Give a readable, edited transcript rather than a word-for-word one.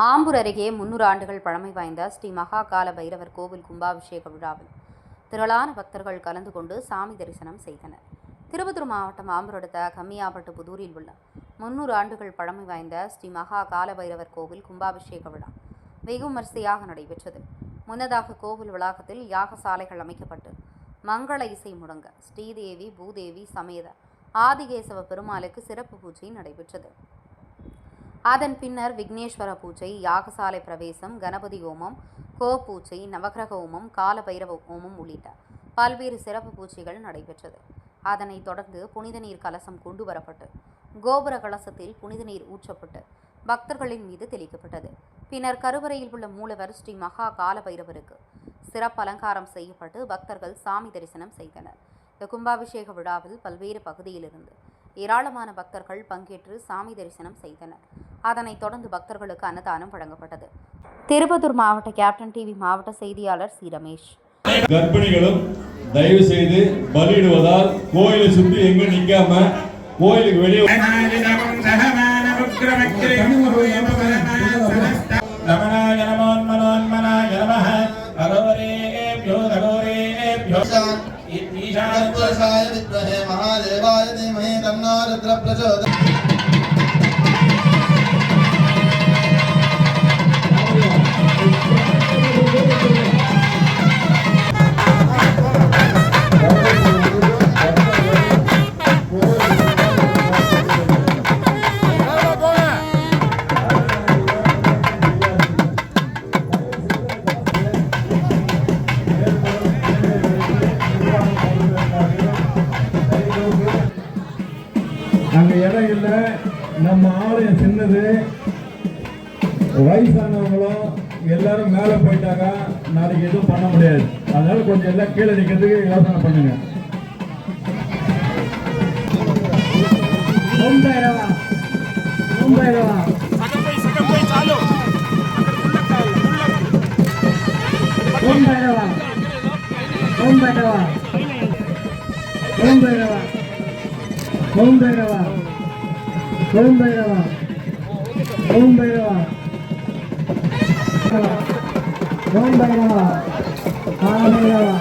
ஆம்பூர் அருகே 300 ஆண்டுகள் பழமை வாய்ந்த ஸ்ரீ மகாகால பைரவர் கோவில் கும்பாபிஷேக விழாவில் திரளான பக்தர்கள் கலந்து கொண்டு சாமி தரிசனம் செய்தனர். திருப்பத்தூர் மாவட்டம் ஆம்பூர் அடுத்த கம்மியாப்பட்டு புதூரில் உள்ள 300 ஆண்டுகள் பழமை வாய்ந்த ஸ்ரீ மகாகால பைரவர் கோவில் கும்பாபிஷேக விழா வெகு விமரிசையாக நடைபெற்றது. முன்னதாக கோவில் வளாகத்தில் யாகசாலைகள் அமைக்கப்பட்டு மங்கள இசை முழங்க ஸ்ரீதேவி பூதேவி சமேத ஆதிகேசவ பெருமாளுக்கு சிறப்பு பூஜை நடைபெற்றது. அதன் பின்னர் விக்னேஸ்வர பூஜை, யாகசாலை பிரவேசம், கணபதி ஹோமம், கோ பூஜை, நவகிரக ஹோமம், கால பைரவ ஹோமம் உள்ளிட்ட பல்வேறு சிறப்பு பூஜைகள் நடைபெற்றது. அதனைத் தொடர்ந்து புனித நீர் கலசம் கொண்டு வரப்பட்டு கோபுர கலசத்தில் புனித நீர் ஊற்றப்பட்டு பக்தர்களின் மீது தெளிக்கப்பட்டது. பின்னர் கருவறையில் உள்ள மூலவர் ஸ்ரீ மகா கால பைரவருக்கு சிறப்பு அலங்காரம் செய்யப்பட்டு பக்தர்கள் சாமி தரிசனம் செய்தனர். இந்த கும்பாபிஷேக விழாவில் பல்வேறு பகுதியிலிருந்து ஏராளமான பக்தர்கள் பங்கேற்று சாமி தரிசனம் செய்தனர். அதனைத் தொடர்ந்து பக்தர்களுக்கு அன்னதானம் வழங்கப்பட்டது. திருப்பத்தூர் மாவட்ட கேப்டன் டிவி மாவட்ட செய்தியாளர் சி ரமேஷ். கர்ப்பிணிகளும் தயவு செய்து பலியிடுவதால் கோயிலை சுற்றி எங்க நிக்காம கோயிலுக்கு வெளியே महादेवाय धीमहि तन्नो रुद्रः प्रचोदयात्. அங்கே இடம் இல்லை, நம்ம ஆலயம் சின்னது, வயசானவங்களும் எல்லாரும் மேலே போயிட்டாங்க, நாளைக்கு எதுவும் பண்ண முடியாது. அதனால கொஞ்சம் எல்லாம் கீழே நிற்கிறதுக்கு யோசனை பண்ணுங்க. ஓம் பைரவா, ஓம் பைரவா, ஓம் பைரவா, ஓம் பைரவா, ஓம் பைரவா, ஓம் பைரவா, ஓம் பைரவா, ஓம் பைரவா, ஓம் பைரவா, ஆ பைரவா.